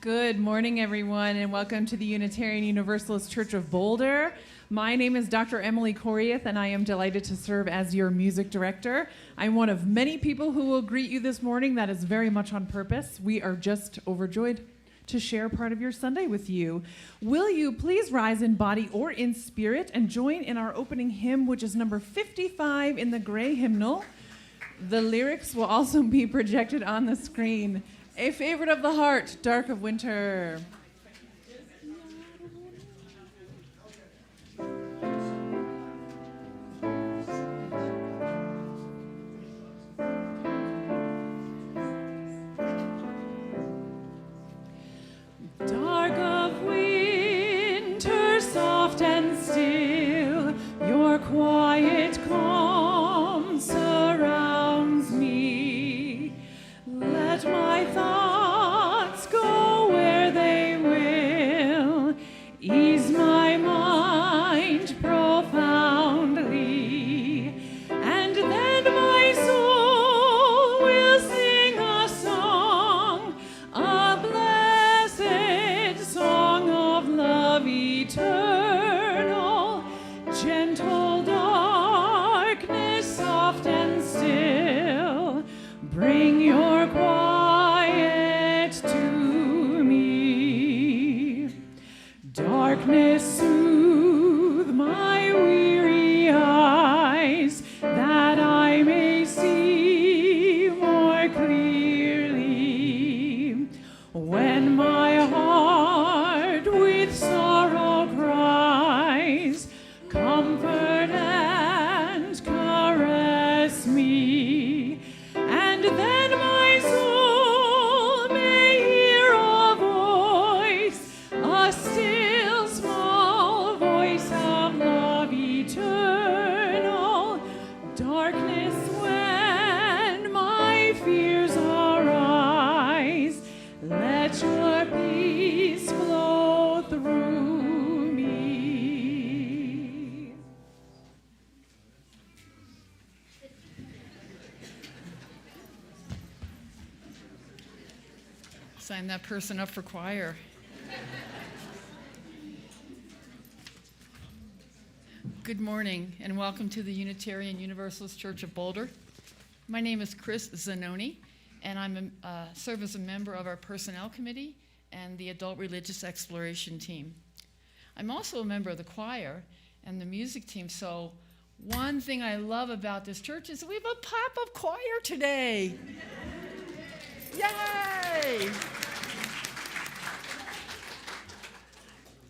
Good morning, everyone, and welcome to the Unitarian Universalist Church of Boulder. My name is Dr. Emily Coriath, and I am delighted to serve as your music director. I'm one of many people who will greet you this morning. That is very much on purpose. We are just overjoyed to share part of your Sunday with you. Will you please rise in body or in spirit and join in our opening hymn, which is number 55 in the gray hymnal. The lyrics will also be projected on the screen. A favorite of the heart, Dark of Winter. Dark of winter, soft and still, your quiet calm surrounds me. Let my thoughts go where they will, ease my mind profoundly, and then my soul will sing a song, a blessed song of love eternal, gentle darkness, soft and still, bring your quiet to me. Darkness, soothe my weary eyes, that I may see more clearly. When my heart with sorrow cries, comfort and caress me, and then my soul may hear a voice, a still small voice of love eternal. Darkness, when my fears arise, let your peace flow through me. Sign that person up for choir. Good morning, and welcome to the Unitarian Universalist Church of Boulder. My name is Chris Zanoni, and I serve as a member of our Personnel Committee and the Adult Religious Exploration Team. I'm also a member of the choir and the music team, so one thing I love about this church is we have a pop-up choir today. Yay!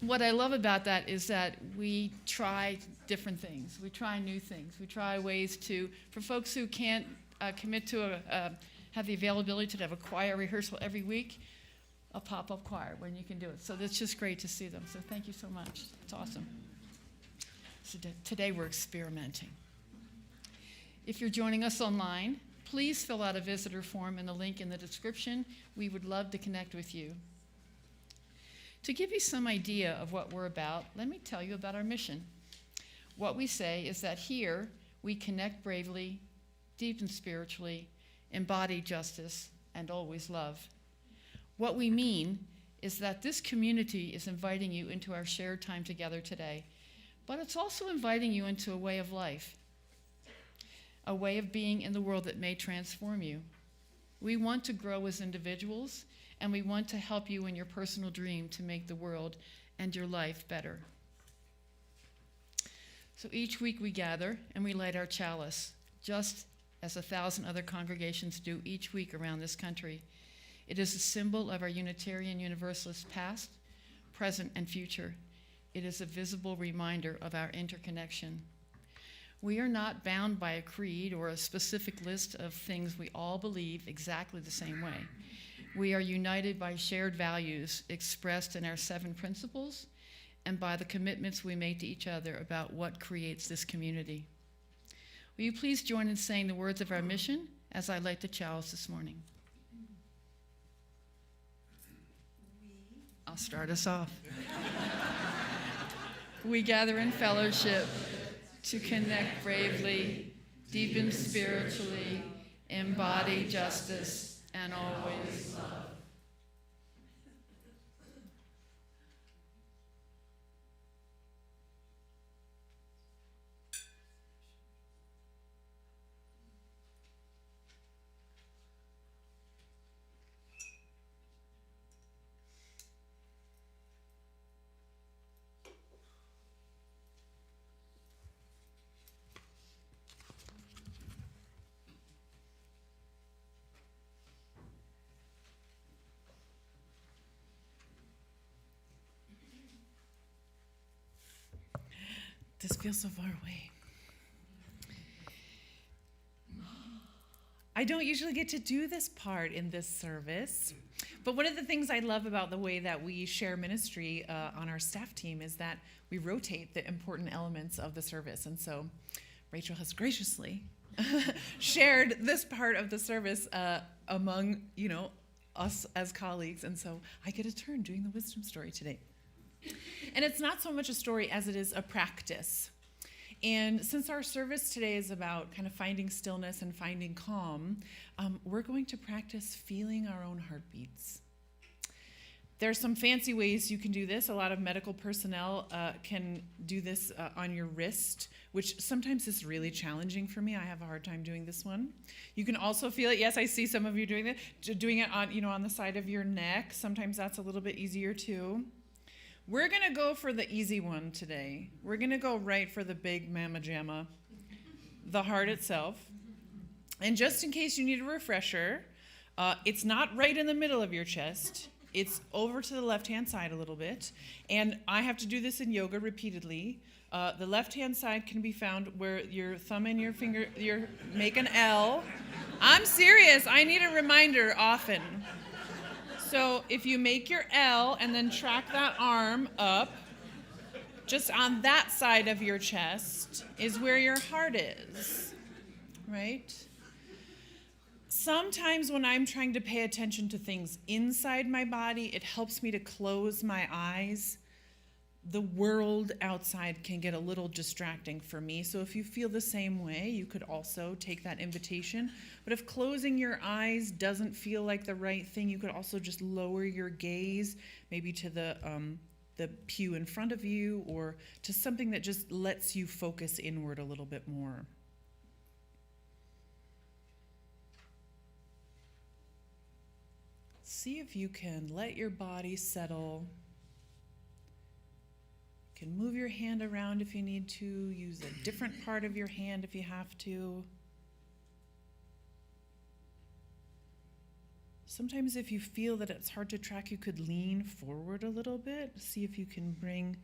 What I love about that is that we try different things. We try new things. We try ways to, for folks who can't commit to have the availability to have a choir rehearsal every week, a pop-up choir when you can do it. So it's just great to see them. So thank you so much. It's awesome. So today we're experimenting. If you're joining us online, please fill out a visitor form in the link in the description. We would love to connect with you. To give you some idea of what we're about, let me tell you about our mission. What we say is that here we connect bravely, deepen spiritually, embody justice, and always love. What we mean is that this community is inviting you into our shared time together today, but it's also inviting you into a way of life, a way of being in the world that may transform you. We want to grow as individuals, and we want to help you in your personal dream to make the world and your life better. So each week we gather and we light our chalice, just as 1,000 other congregations do each week around this country. It is a symbol of our Unitarian Universalist past, present, and future. It is a visible reminder of our interconnection. We are not bound by a creed or a specific list of things we all believe exactly the same way. We are united by shared values expressed in our 7 principles and by the commitments we make to each other about what creates this community. Will you please join in saying the words of our mission as I light the chalice this morning? I'll start us off. We gather in fellowship to connect bravely, deepen spiritually, embody justice, and always love. This feels so far away. I don't usually get to do this part in this service, but one of the things I love about the way that we share ministry on our staff team is that we rotate the important elements of the service. And so Rachel has graciously shared this part of the service among, us as colleagues. And so I get a turn doing the wisdom story today. And it's not so much a story as it is a practice. And since our service today is about kind of finding stillness and finding calm, we're going to practice feeling our own heartbeats. There are some fancy ways you can do this. A lot of medical personnel can do this on your wrist, which sometimes is really challenging for me. I have a hard time doing this one. You can also feel it. Yes, I see some of you doing it on, on the side of your neck. Sometimes that's a little bit easier too. We're going to go for the easy one today. We're going to go right for the big mamma jamma, the heart itself. And just in case you need a refresher, it's not right in the middle of your chest. It's over to the left-hand side a little bit. And I have to do this in yoga repeatedly. The left-hand side can be found where your thumb and your finger, make an L. I'm serious. I need a reminder often. So if you make your L and then track that arm up, just on that side of your chest is where your heart is, right? Sometimes when I'm trying to pay attention to things inside my body, it helps me to close my eyes. The world outside can get a little distracting for me. So if you feel the same way, you could also take that invitation. But if closing your eyes doesn't feel like the right thing, you could also just lower your gaze, maybe to the pew in front of you, or to something that just lets you focus inward a little bit more. See if you can let your body settle. You can move your hand around if you need to, use a different part of your hand if you have to. Sometimes if you feel that it's hard to track, you could lean forward a little bit. See if you can bring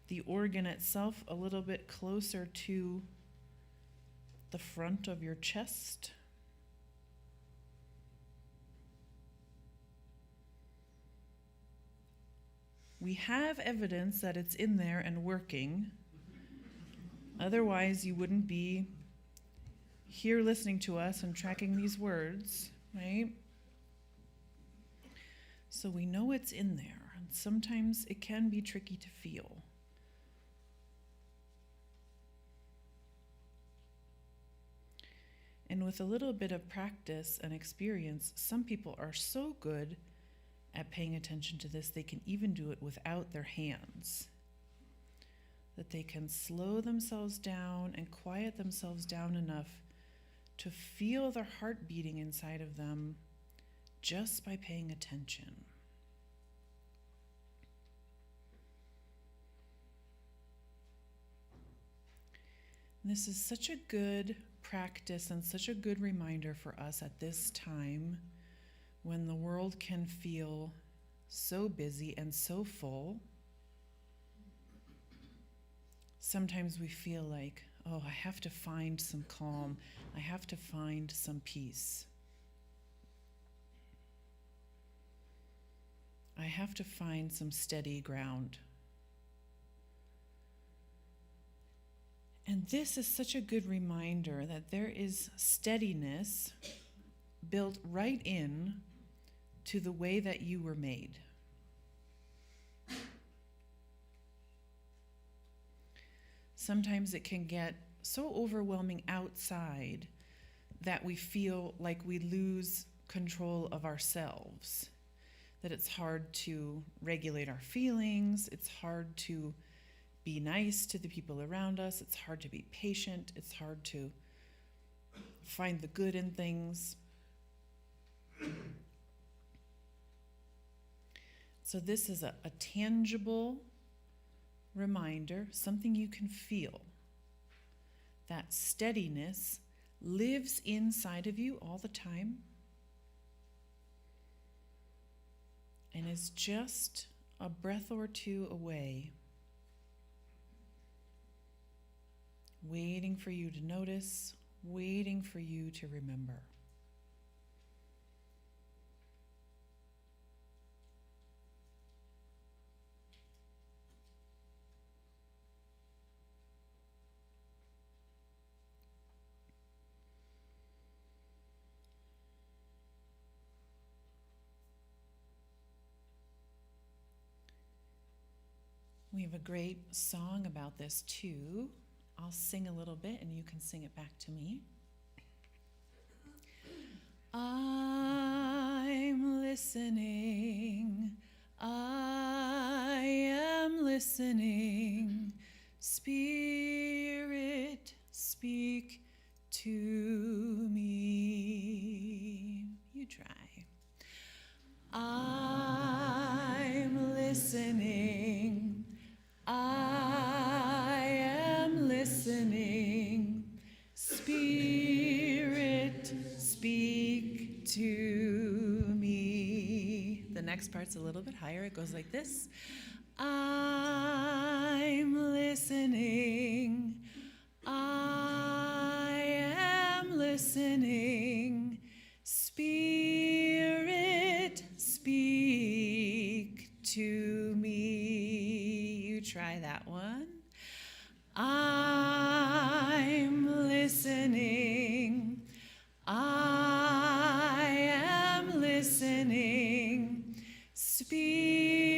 the organ itself a little bit closer to the front of your chest. We have evidence that it's in there and working. Otherwise, you wouldn't be here listening to us and tracking these words, right? So we know it's in there, and sometimes it can be tricky to feel. And with a little bit of practice and experience, some people are so good at paying attention to this, they can even do it without their hands. That they can slow themselves down and quiet themselves down enough to feel their heart beating inside of them just by paying attention. And this is such a good practice and such a good reminder for us at this time when the world can feel so busy and so full. Sometimes we feel like, oh, I have to find some calm. I have to find some peace. I have to find some steady ground. And this is such a good reminder that there is steadiness built right in to the way that you were made. Sometimes it can get so overwhelming outside that we feel like we lose control of ourselves, that it's hard to regulate our feelings, it's hard to be nice to the people around us, it's hard to be patient, it's hard to find the good in things. So this is a tangible reminder, something you can feel. That steadiness lives inside of you all the time and is just a breath or two away. waiting for you to notice, waiting for you to remember. We have a great song about this too. I'll sing a little bit and you can sing it back to me. I'm listening. I am listening. Spirit, speak to me. You try. I'm listening. I am listening. Spirit, speak to me. The next part's a little bit higher. It goes like this. I'm listening. I am listening. Spirit, speak to me. You try that one. I'm listening. I am listening. Spirit,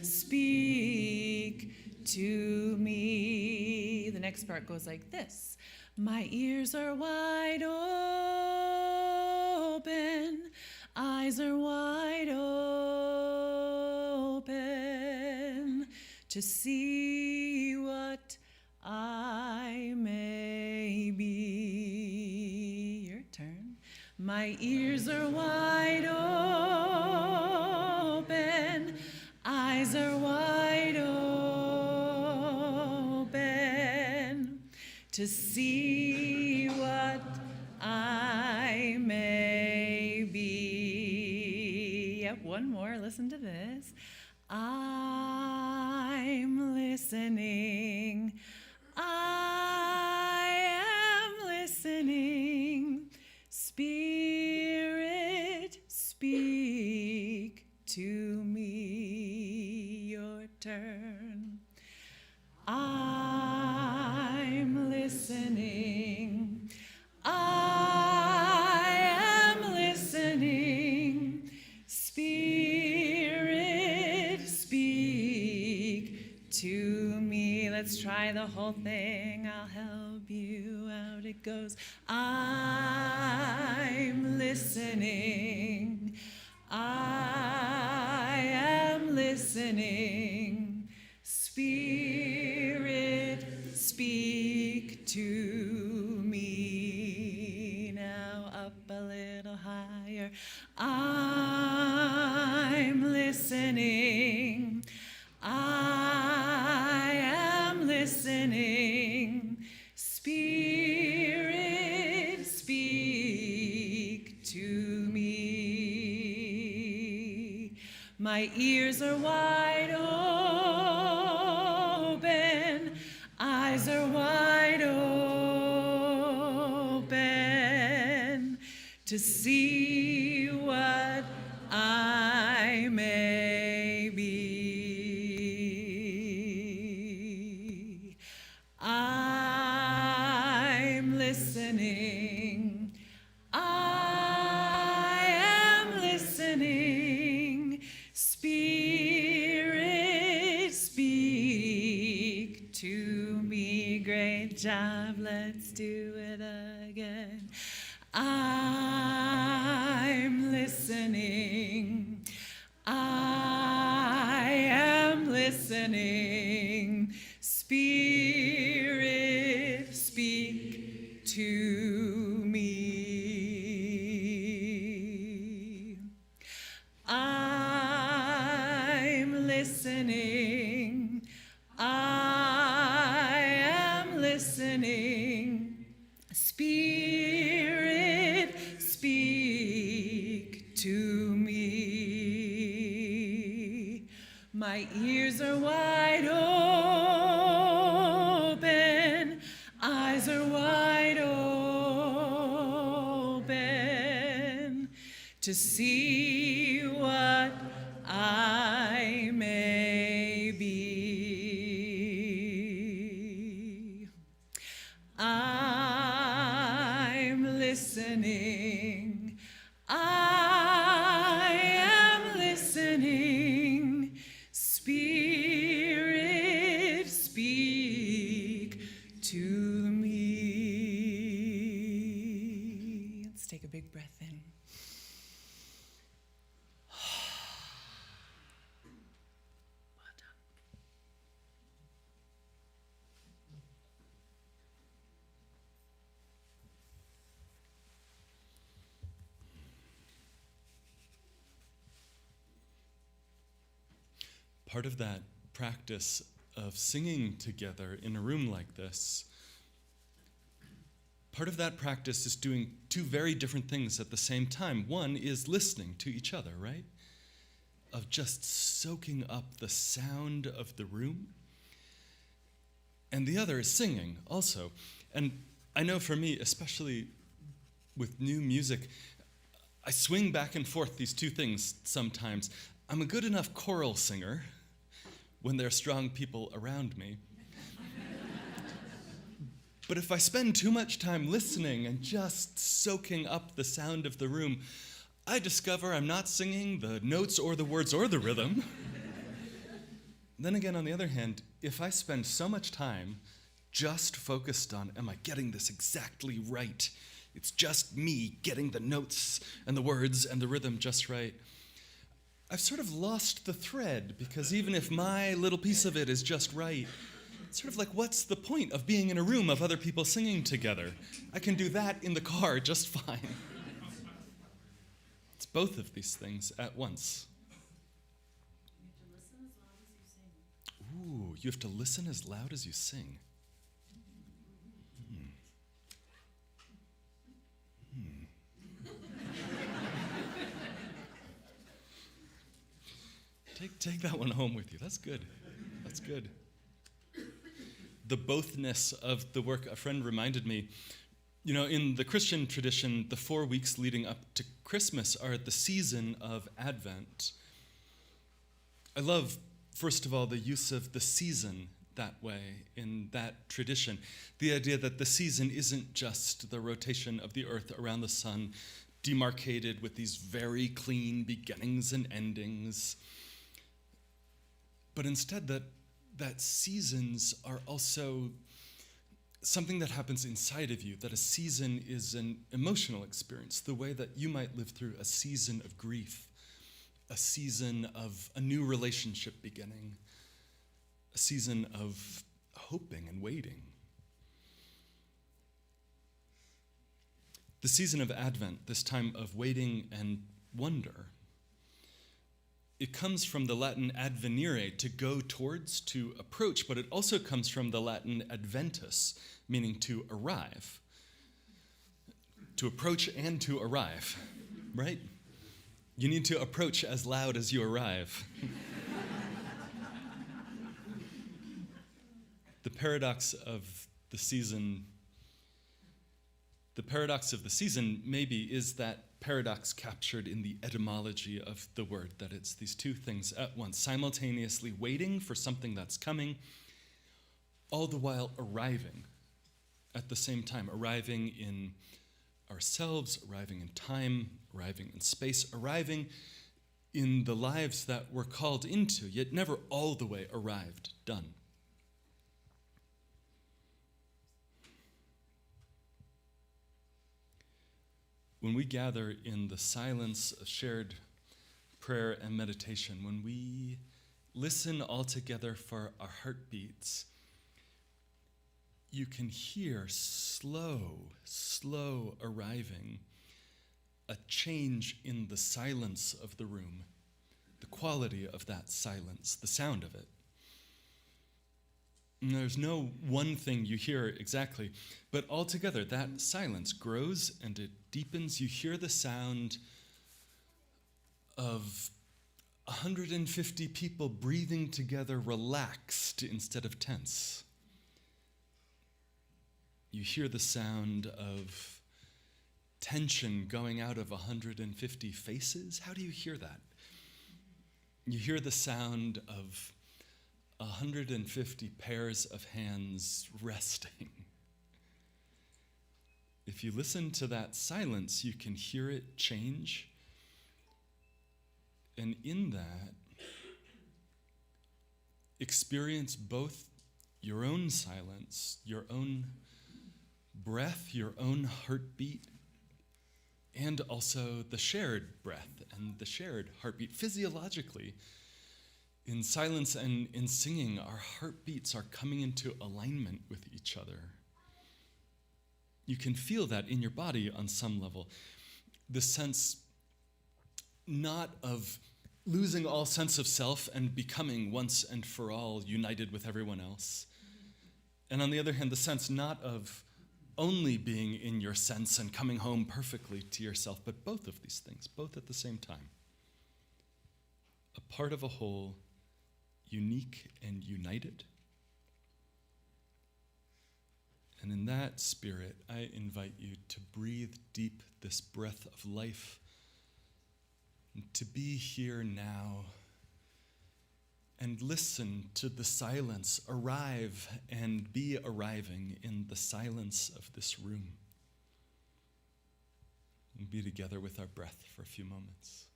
speak to me. The next part goes like this. My ears are wide open. Eyes are wide open to see what I may be. Your turn. My ears are wide open. Eyes are wide open to see what I may be. Yep, one more. Listen to this. I'm listening. I am listening. Spirit, speak to me. Your turn. I'm listening. I am listening. Spirit, speak to me. Let's try the whole thing. I'll help you out. It goes, I'm listening. I am listening. Spirit, speak to me. Now up a little higher. I'm listening. I am listening. Spirit, speak to me. My ears are wide open. Eyes are wide open to see what I may be. I'm listening. I am listening. Spirit, speak to me. Great job. Let's do it again. I'm listening. I am listening. Spirit, speak to me. I'm listening. I am listening. Spirit, speak to me. My ears are wide open. to see what I may be. I'm listening. I am listening. Spirit, speak to me. Let's take a big breath in. Well done. Part of that practice of singing together in a room like this, part of that practice is doing two very different things at the same time. One is listening to each other, right? Of just soaking up the sound of the room. And the other is singing also. And I know for me, especially with new music, I swing back and forth these two things sometimes. I'm a good enough choral singer when there are strong people around me. But if I spend too much time listening and just soaking up the sound of the room, I discover I'm not singing the notes or the words or the rhythm. Then again, on the other hand, if I spend so much time just focused on, am I getting this exactly right? It's just me getting the notes and the words and the rhythm just right. I've sort of lost the thread, because even if my little piece of it is just right, it's sort of like, what's the point of being in a room of other people singing together? I can do that in the car just fine. It's both of these things at once. Ooh, you have to listen as loud as you sing. Take that one home with you. That's good. That's good. The bothness of the work, a friend reminded me, you know, in the Christian tradition, the 4 weeks leading up to Christmas are the season of Advent. I love, first of all, the use of the season that way in that tradition. The idea that the season isn't just the rotation of the earth around the sun, demarcated with these very clean beginnings and endings, but instead that seasons are also something that happens inside of you, that a season is an emotional experience, the way that you might live through a season of grief, a season of a new relationship beginning, a season of hoping and waiting. The season of Advent, this time of waiting and wonder, it comes from the Latin advenire, to go towards, to approach, but it also comes from the Latin adventus, meaning to arrive. To approach and to arrive, right? You need to approach as loud as you arrive. The paradox of the season maybe is that paradox captured in the etymology of the word, that it's these two things at once, simultaneously waiting for something that's coming, all the while arriving at the same time, arriving in ourselves, arriving in time, arriving in space, arriving in the lives that we're called into, yet never all the way arrived, done. When we gather in the silence of shared prayer and meditation, when we listen all together for our heartbeats, you can hear slow arriving, a change in the silence of the room, the quality of that silence, the sound of it. And there's no one thing you hear exactly, but altogether that silence grows and it deepens. You hear the sound of 150 people breathing together, relaxed instead of tense. You hear the sound of tension going out of 150 faces? How do you hear that? You hear the sound of 150 pairs of hands resting. If you listen to that silence, you can hear it change. And in that, experience both your own silence, your own breath, your own heartbeat, and also the shared breath and the shared heartbeat. Physiologically, in silence and in singing, our heartbeats are coming into alignment with each other. You can feel that in your body on some level. The sense not of losing all sense of self and becoming once and for all united with everyone else. And on the other hand, the sense not of only being in your sense and coming home perfectly to yourself, but both of these things, both at the same time. A part of a whole, unique and united. And in that spirit, I invite you to breathe deep this breath of life, and to be here now, and listen to the silence arrive and be arriving in the silence of this room. And be together with our breath for a few moments.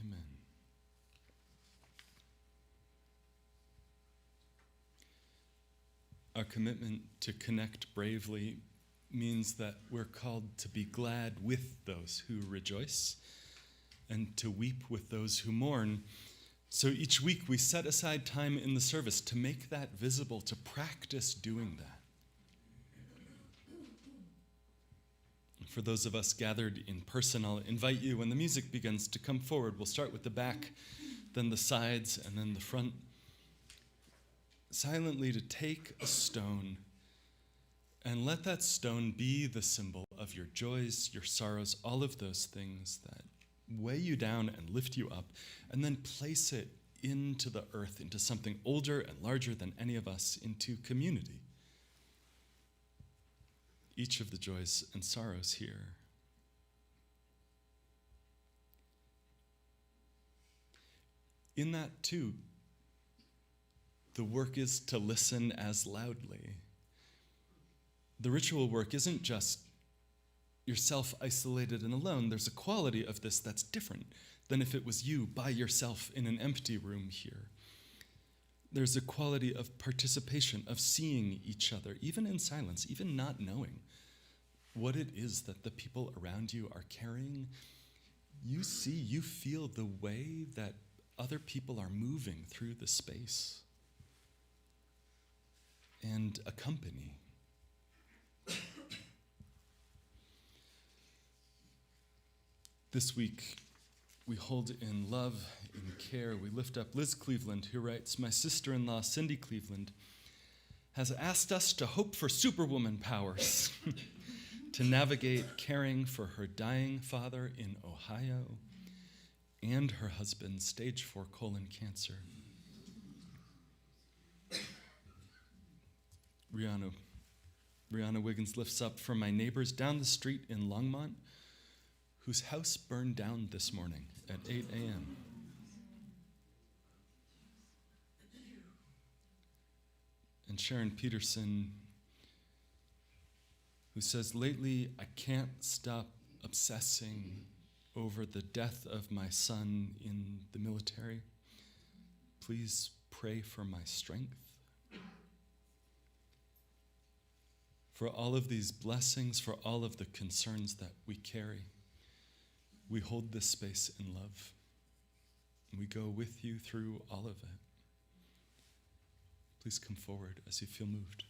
Amen. Our commitment to connect bravely means that we're called to be glad with those who rejoice and to weep with those who mourn. So each week we set aside time in the service to make that visible, to practice doing that. For those of us gathered in person, I'll invite you, when the music begins, to come forward. We'll start with the back, then the sides, and then the front. Silently to take a stone and let that stone be the symbol of your joys, your sorrows, all of those things that weigh you down and lift you up, and then place it into the earth, into something older and larger than any of us, into community. Each of the joys and sorrows here. In that, too, the work is to listen as loudly. The ritual work isn't just yourself isolated and alone. There's a quality of this that's different than if it was you by yourself in an empty room here. There's a quality of participation, of seeing each other, even in silence, even not knowing what it is that the people around you are carrying. You see, you feel the way that other people are moving through the space and accompany. This week, we hold in love, in care, we lift up Liz Cleveland, who writes, "My sister-in-law, Cindy Cleveland, has asked us to hope for superwoman powers to navigate caring for her dying father in Ohio and her husband's stage 4 colon cancer." Rihanna, Rihanna Wiggins lifts up from my neighbors down the street in Longmont, whose house burned down this morning at 8 a.m. And Sharon Peterson, who says, lately I can't stop obsessing over the death of my son in the military. Please pray for my strength. For all of these blessings, for all of the concerns that we carry, we hold this space in love. We go with you through all of it. Please come forward as you feel moved.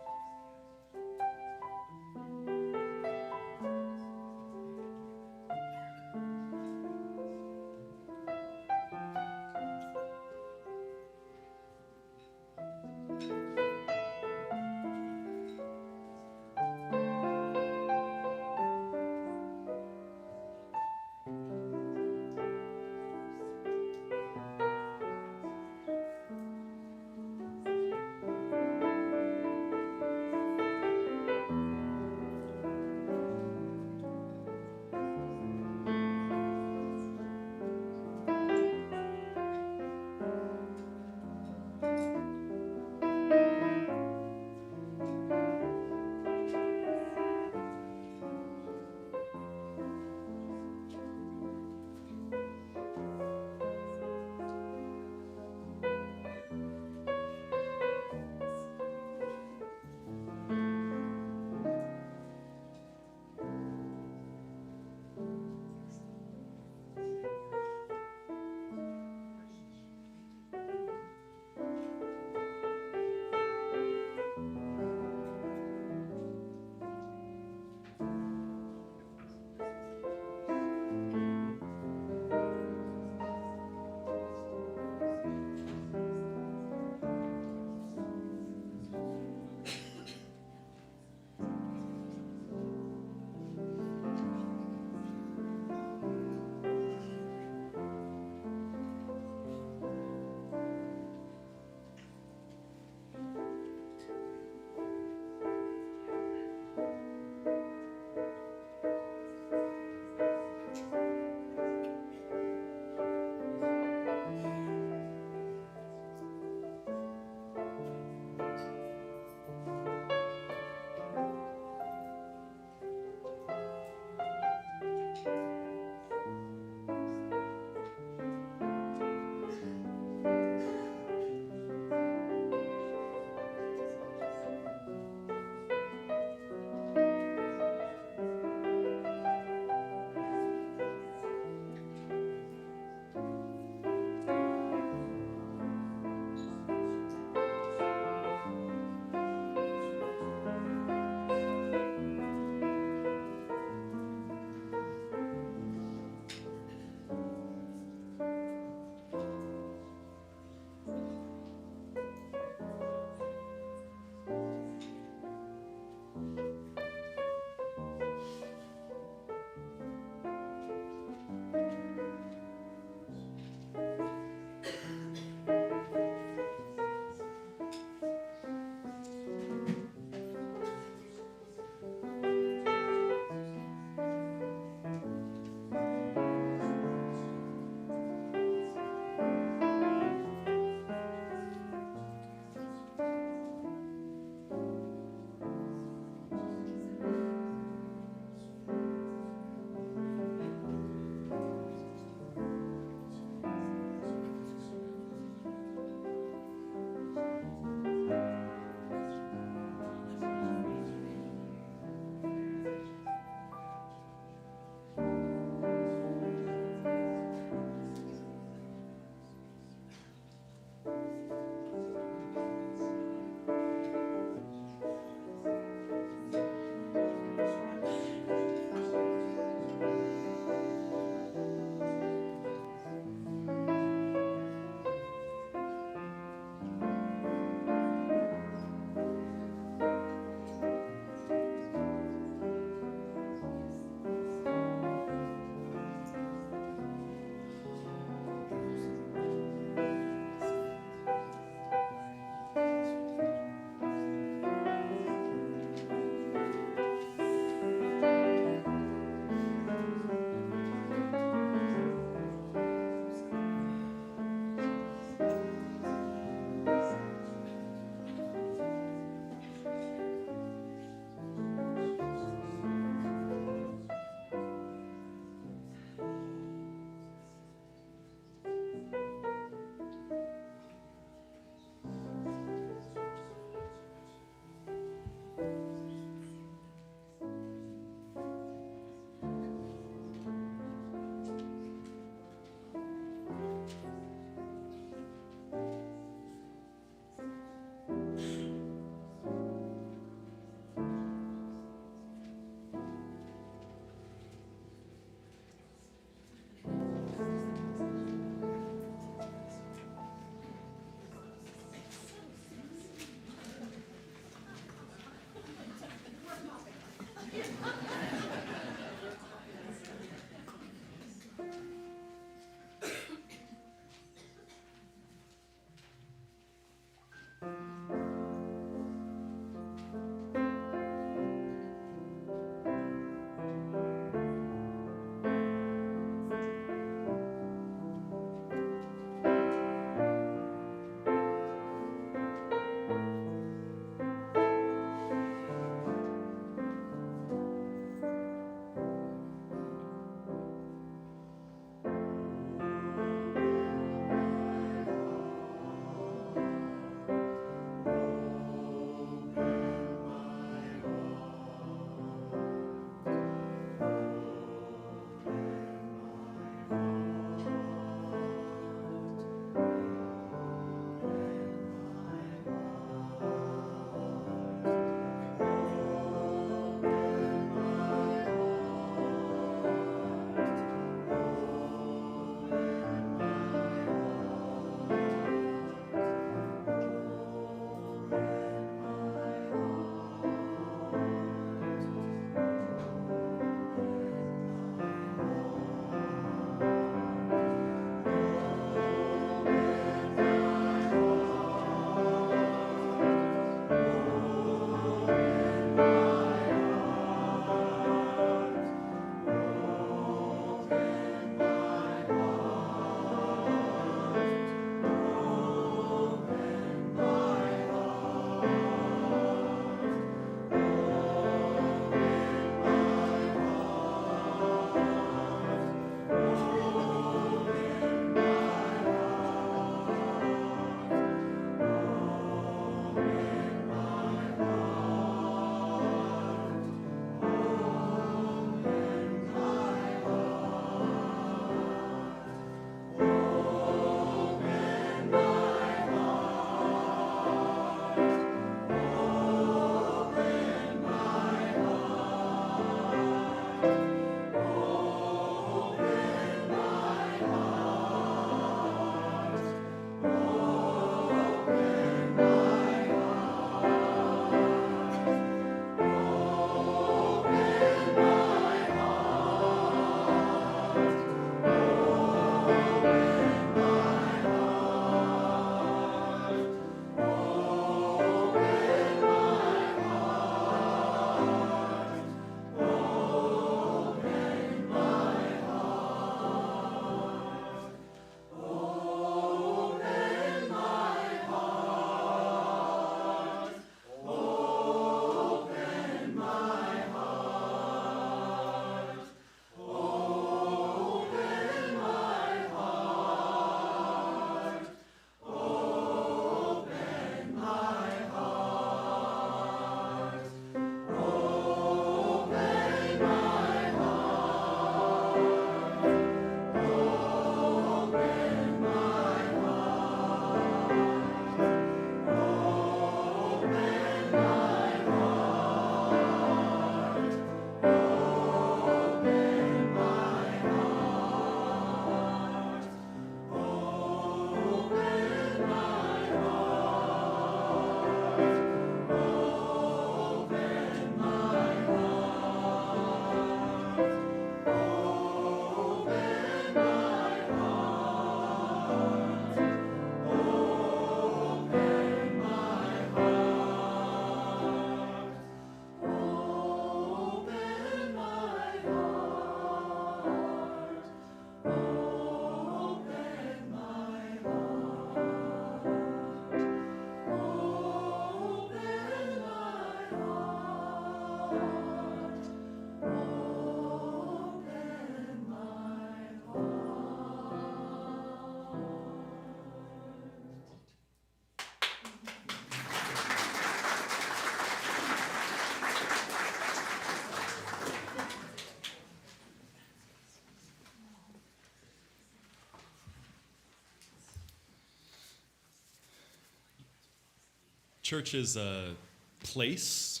Church is a place,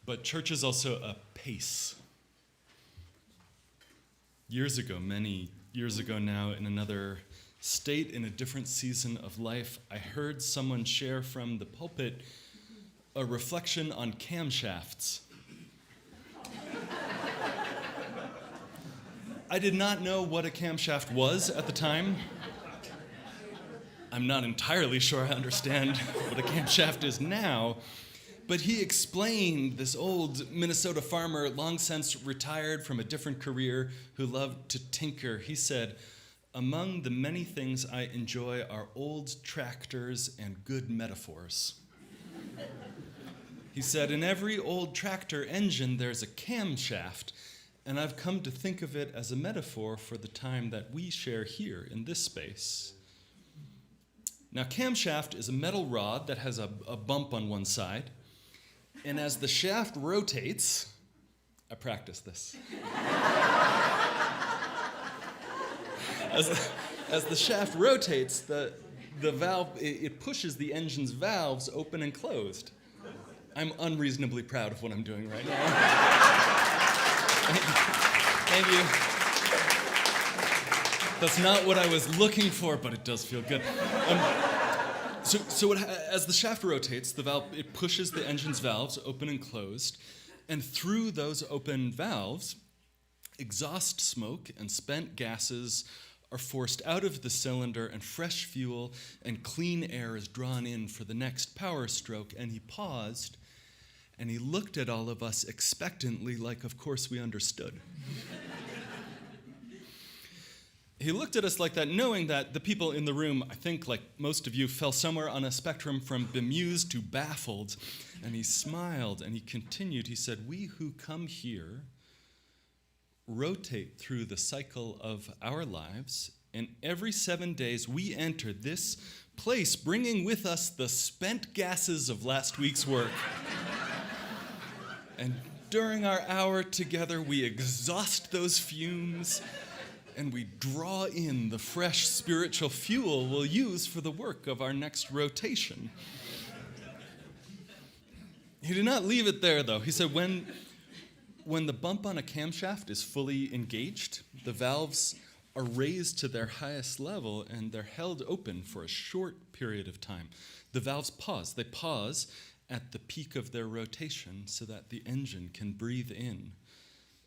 but church is also a pace. Years ago, many years ago now, in another state, in a different season of life, I heard someone share from the pulpit a reflection on camshafts. I did not know what a camshaft was at the time. I'm not entirely sure I understand what a camshaft is now, but he explained, this old Minnesota farmer, long since retired from a different career, who loved to tinker. He said, "Among the many things I enjoy are old tractors and good metaphors." He said, "In every old tractor engine, there's a camshaft, and I've come to think of it as a metaphor for the time that we share here in this space." Now, camshaft is a metal rod that has a bump on one side, and as the shaft rotates, I practiced this. As the shaft rotates, the valve, it pushes the engine's valves open and closed. I'm unreasonably proud of what I'm doing right now. Thank you. That's not what I was looking for, but it does feel good. As the shaft rotates, the valve, it pushes the engine's valves open and closed, and through those open valves, exhaust smoke and spent gases are forced out of the cylinder, and fresh fuel and clean air is drawn in for the next power stroke. And he paused, and he looked at all of us expectantly, like of course we understood. He looked at us like that, knowing that the people in the room, I think like most of you, fell somewhere on a spectrum from bemused to baffled. And he smiled and he continued. He said, "We who come here rotate through the cycle of our lives, and every 7 days we enter this place, bringing with us the spent gases of last week's work. And during our hour together, we exhaust those fumes, and we draw in the fresh spiritual fuel we'll use for the work of our next rotation." He did not leave it there, though. He said, when the bump on a camshaft is fully engaged, the valves are raised to their highest level, and they're held open for a short period of time. The valves pause. They pause at the peak of their rotation so that the engine can breathe in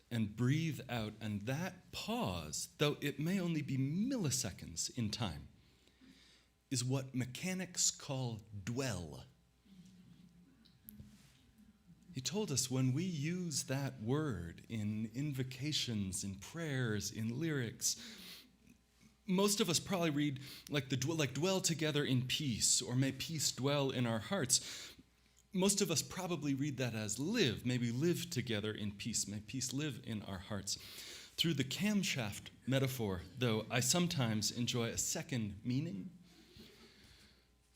and breathe out. And that pause, though it may only be milliseconds in time, is what mechanics call dwell. He told us when we use that word in invocations, in prayers, in lyrics, most of us probably read like dwell together in peace, or may peace dwell in our hearts. Most of us probably read that as live, maybe live together in peace, may peace live in our hearts. Through the camshaft metaphor, though, I sometimes enjoy a second meaning.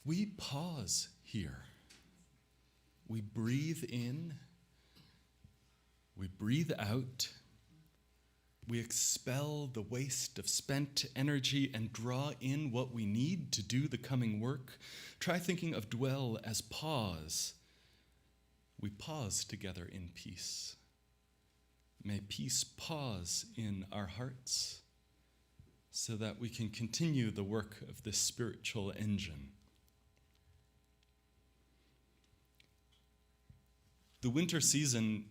We pause here. We breathe in, we breathe out, we expel the waste of spent energy and draw in what we need to do the coming work. Try thinking of dwell as pause. We pause together in peace. May peace pause in our hearts so that we can continue the work of this spiritual engine. The winter season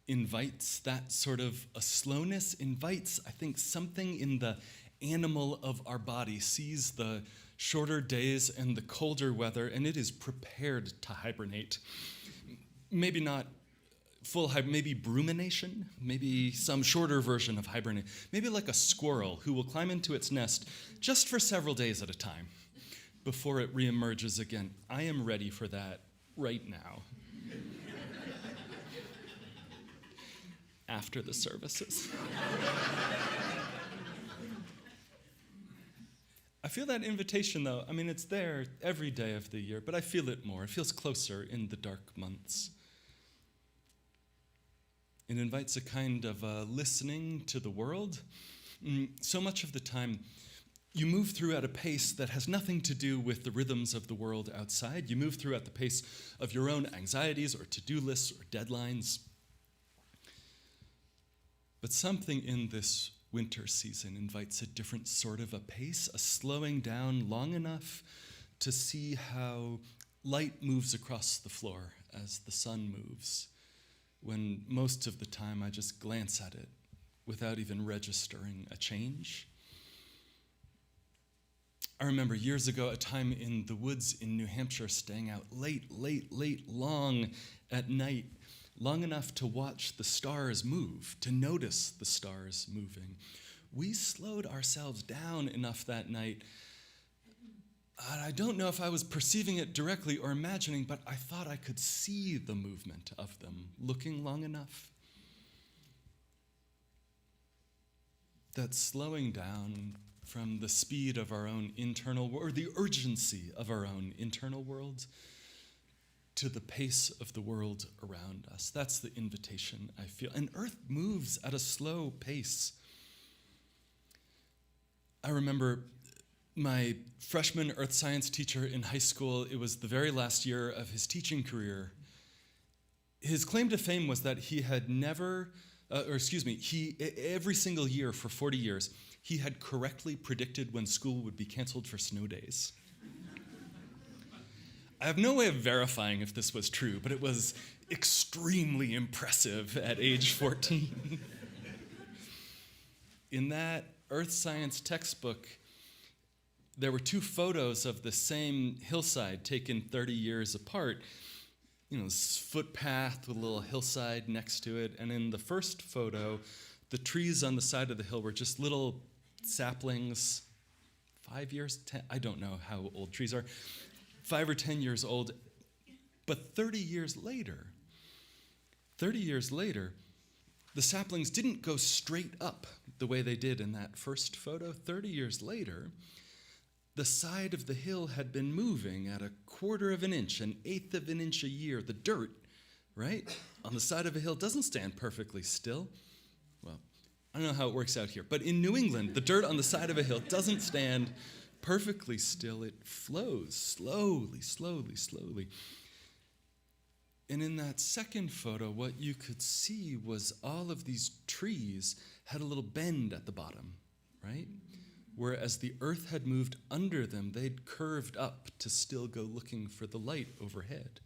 invites that sort of a slowness, invites, I think, something in the animal of our body, sees the shorter days and the colder weather, and it is prepared to hibernate. Maybe not full maybe brumination, maybe some shorter version of hibernate, maybe like a squirrel who will climb into its nest just for several days at a time before it reemerges again. I am ready for that right now. After the services. I feel that invitation, though. I mean, it's there every day of the year, but I feel it more. It feels closer in the dark months. It invites a kind of listening to the world. So much of the time, You move through at a pace that has nothing to do with the rhythms of the world outside. You move through at the pace of your own anxieties or to-do lists or deadlines. But something in this winter season invites a different sort of a pace, a slowing down long enough to see how light moves across the floor as the sun moves, when most of the time I just glance at it without even registering a change. I remember years ago a time in the woods in New Hampshire, staying out late, long at night, long enough to watch the stars move, to notice the stars moving. We slowed ourselves down enough that night. I don't know if I was perceiving it directly or imagining, but I thought I could see the movement of them, looking long enough. That slowing down from the speed of our own internal, or the urgency of our own internal world, to the pace of the world around us. That's the invitation I feel. And Earth moves at a slow pace. I remember my freshman earth science teacher in high school. It was the very last year of his teaching career. His claim to fame was that he had every single year for 40 years, he had correctly predicted when school would be canceled for snow days. I have no way of verifying if this was true, but it was extremely impressive at age 14. In that earth science textbook, there were two photos of the same hillside taken 30 years apart. This footpath with a little hillside next to it. And in the first photo, the trees on the side of the hill were just little saplings, 5 years, 10, I don't know how old trees are, 5 or 10 years old. But 30 years later, the saplings didn't go straight up the way they did in that first photo. 30 years later, the side of the hill had been moving at 1/4 of an inch, 1/8 of an inch a year. The dirt, right, on the side of a hill doesn't stand perfectly still. Well, I don't know how it works out here, but in New England, the dirt on the side of a hill doesn't stand perfectly still. It flows slowly. And in that second photo, what you could see was all of these trees had a little bend at the bottom, right? Whereas the earth had moved under them, they'd curved up to still go looking for the light overhead.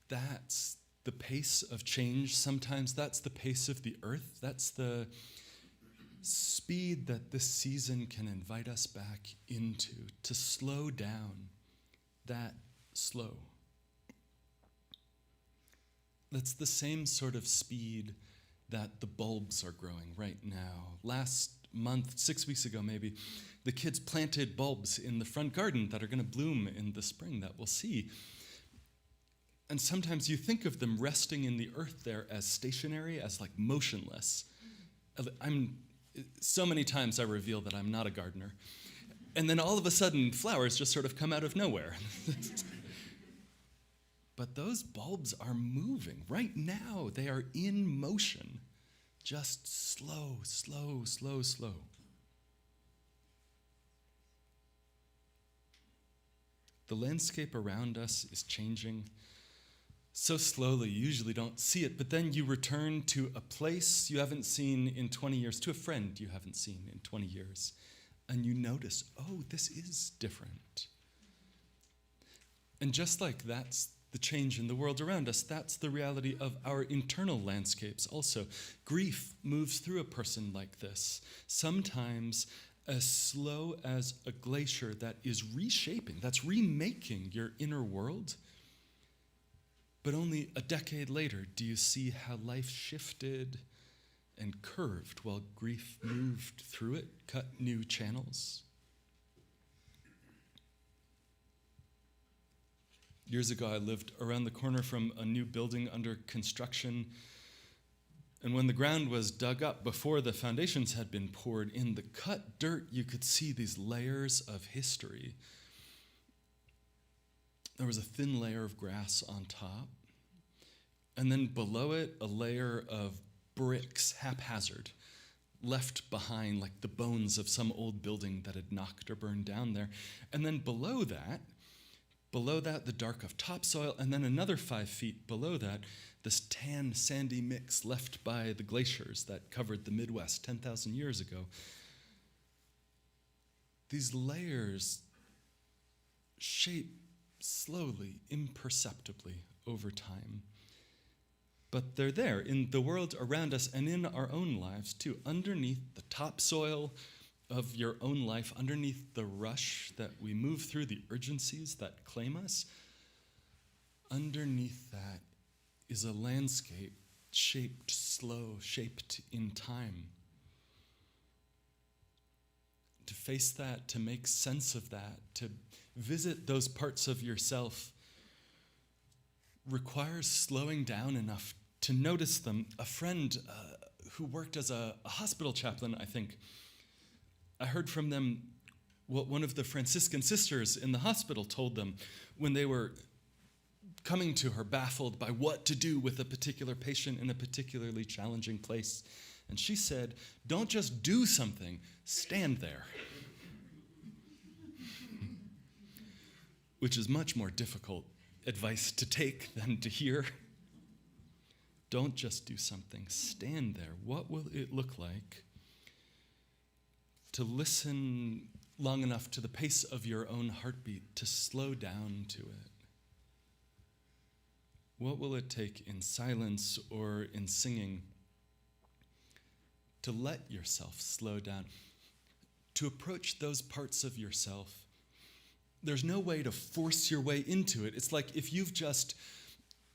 That's the pace of change. Sometimes that's the pace of the earth. That's the speed that this season can invite us back into, to slow down that slow. That's the same sort of speed that the bulbs are growing right now. Last month, 6 weeks ago maybe, the kids planted bulbs in the front garden that are going to bloom in the spring that we'll see. And sometimes you think of them resting in the earth there as stationary, as like motionless. So many times I reveal that I'm not a gardener. And then all of a sudden, flowers just sort of come out of nowhere. But those bulbs are moving. Right now, they are in motion. Just slow. The landscape around us is changing so slowly, you usually don't see it, but then you return to a place you haven't seen in 20 years, to a friend you haven't seen in 20 years, and you notice, oh, this is different. And just like that's the change in the world around us, that's the reality of our internal landscapes also. Grief moves through a person like this, sometimes as slow as a glacier that is reshaping, that's remaking your inner world. But only a decade later do you see how life shifted and curved while grief moved through it, cut new channels. Years ago, I lived around the corner from a new building under construction. And when the ground was dug up before the foundations had been poured, in the cut dirt, you could see these layers of history. There was a thin layer of grass on top. And then below it, a layer of bricks, haphazard, left behind, like the bones of some old building that had knocked or burned down there. And then below that, the dark of topsoil, and then another 5 feet below that, this tan, sandy mix left by the glaciers that covered the Midwest 10,000 years ago. These layers shape slowly, imperceptibly over time. But they're there in the world around us and in our own lives too, underneath the topsoil of your own life, underneath the rush that we move through, the urgencies that claim us. Underneath that is a landscape shaped slow, shaped in time. To face that, to make sense of that, to visit those parts of yourself requires slowing down enough to notice them. A friend who worked as a hospital chaplain, I heard from them what one of the Franciscan sisters in the hospital told them when they were coming to her baffled by what to do with a particular patient in a particularly challenging place. And she said, "Don't just do something, stand there." Which is much more difficult advice to take than to hear. Don't just do something, stand there. What will it look like to listen long enough to the pace of your own heartbeat, to slow down to it? What will it take in silence or in singing to let yourself slow down, to approach those parts of yourself? There's no way to force your way into it. It's like if you've just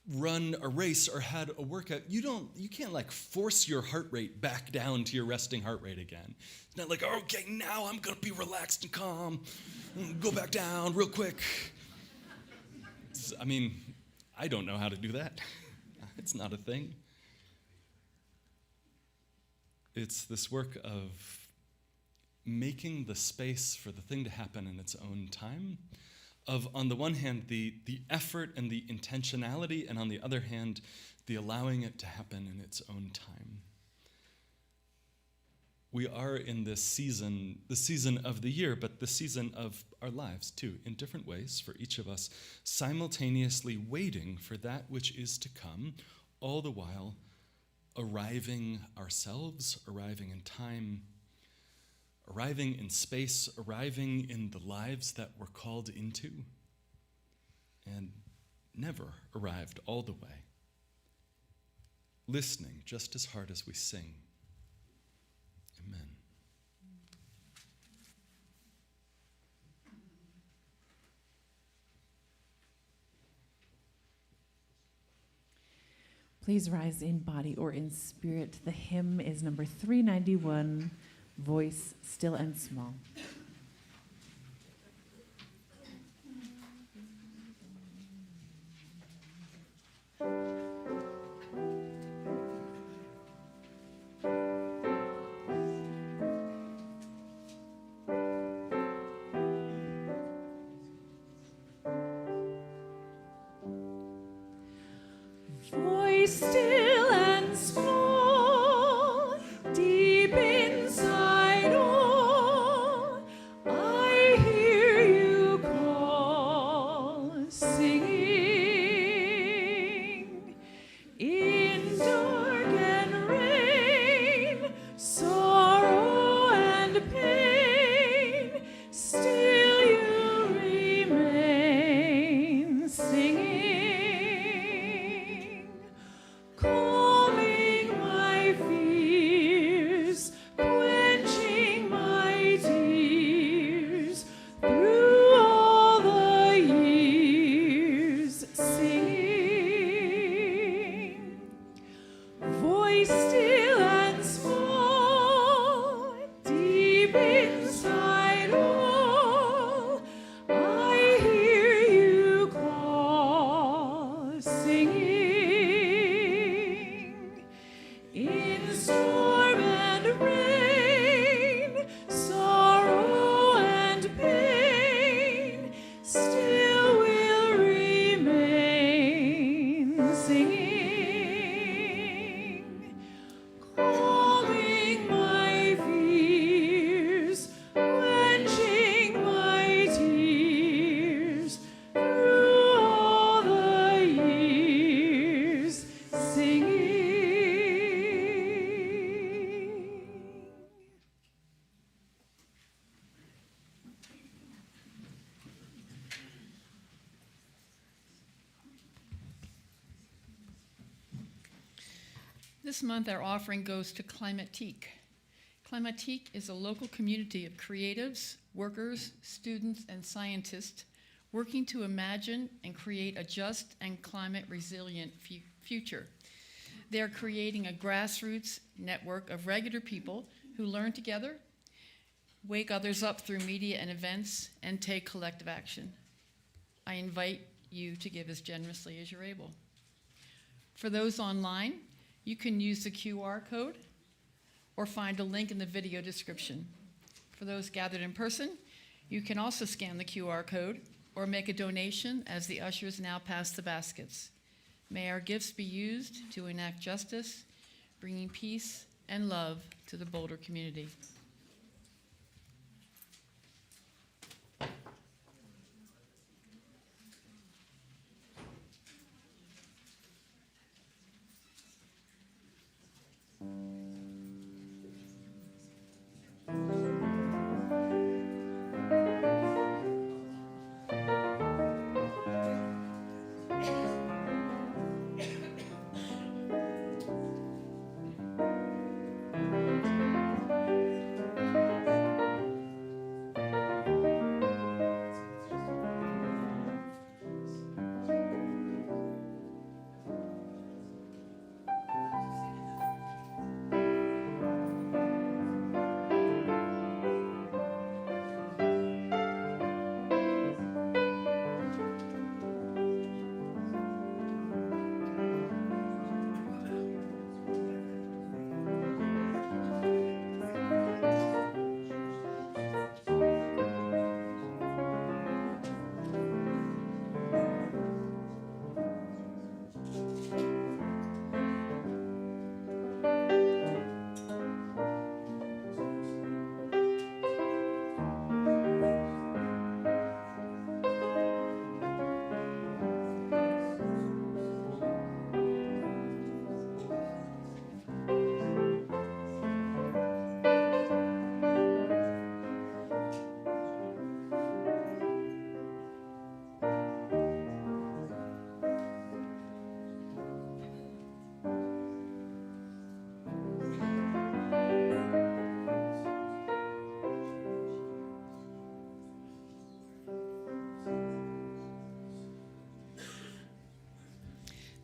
run a race or had a workout, you can't like force your heart rate back down to your resting heart rate again. It's not like, okay, now I'm gonna be relaxed and calm, go back down real quick. I don't know how to do that. It's not a thing. It's this work of making the space for the thing to happen in its own time, of, on the one hand, the effort and the intentionality, and on the other hand, the allowing it to happen in its own time. We are in this season, the season of the year, but the season of our lives too, in different ways for each of us, simultaneously waiting for that which is to come, all the while arriving ourselves, arriving in time, arriving in space, arriving in the lives that we're called into, and never arrived all the way. Listening just as hard as we sing. Amen. Please rise in body or in spirit. The hymn is number 391, Voice Still and Small. Voice still and small, deep inside all, I hear you call, singing. In dark and rain, sorrow and pain, still you remain, singing. Calming my fears, quenching my tears, through all the years, singing. Voice still and small, deep inside all, I hear you call, singing. In storm and rain, sorrow and pain, still will remain, singing. Calming my This month, our offering goes to Climatique. Climatique is a local community of creatives, workers, students, and scientists working to imagine and create a just and climate-resilient future. They are creating a grassroots network of regular people who learn together, wake others up through media and events, and take collective action. I invite you to give as generously as you're able. For those online, you can use the QR code or find a link in the video description. For those gathered in person, you can also scan the QR code or make a donation as the ushers now pass the baskets. May our gifts be used to enact justice, bringing peace and love to the Boulder community.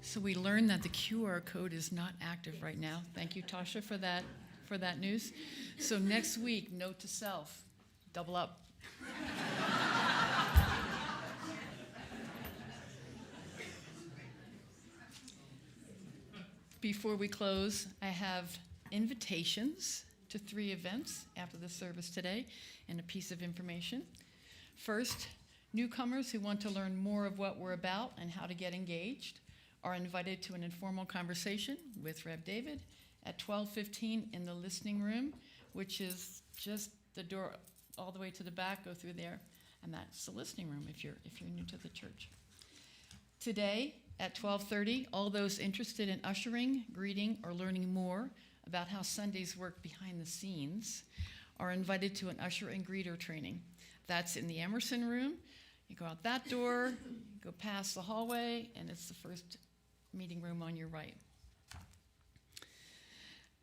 So we learned that the QR code is not active right now. Thank you, Tasha, for that news. So next week, note to self, double up. Before we close, I have invitations to 3 events after the service today and a piece of information. First, newcomers who want to learn more of what we're about and how to get engaged are invited to an informal conversation with Rev David at 12:15 in the listening room, which is just the door all the way to the back. Go through there, and that's the listening room if you're new to the church. Today at 12:30, all those interested in ushering, greeting, or learning more about how Sundays work behind the scenes are invited to an usher and greeter training. That's in the Emerson room. You go out that door, go past the hallway, and it's the first meeting room on your right.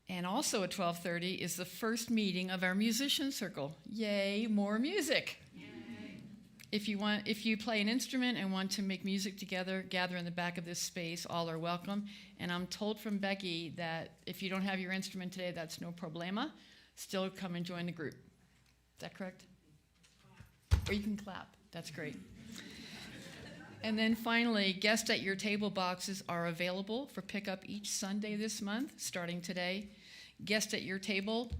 And also at 12:30 is the first meeting of our musician circle. Yay, more music. Yay. If you play an instrument and want to make music together, gather in the back of this space. All are welcome. And I'm told from Becky that if you don't have your instrument today, that's no problema. Still come and join the group. Is that correct? Or you can clap. That's great. And then finally, guests at your table boxes are available for pickup each Sunday this month, starting today. Guest at Your Table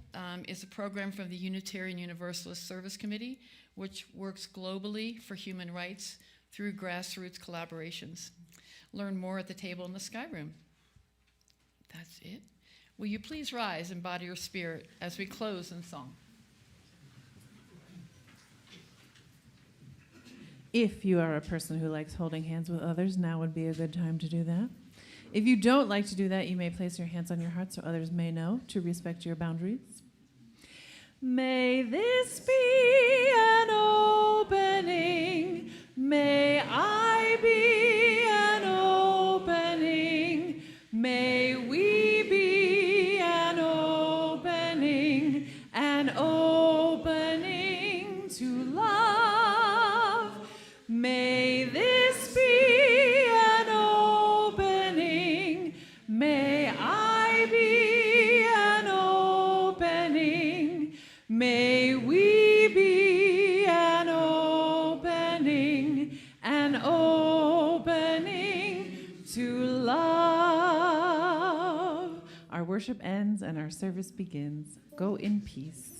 is a program from the Unitarian Universalist Service Committee, which works globally for human rights through grassroots collaborations. Learn more at the table in the Sky Room. That's it. Will you please rise and body your spirit as we close in song? If you are a person who likes holding hands with others, now would be a good time to do that. If you don't like to do that, you may place your hands on your heart so others may know to respect your boundaries. May this be an opening. May I be an opening. May we be worship ends and our service begins. Go in peace.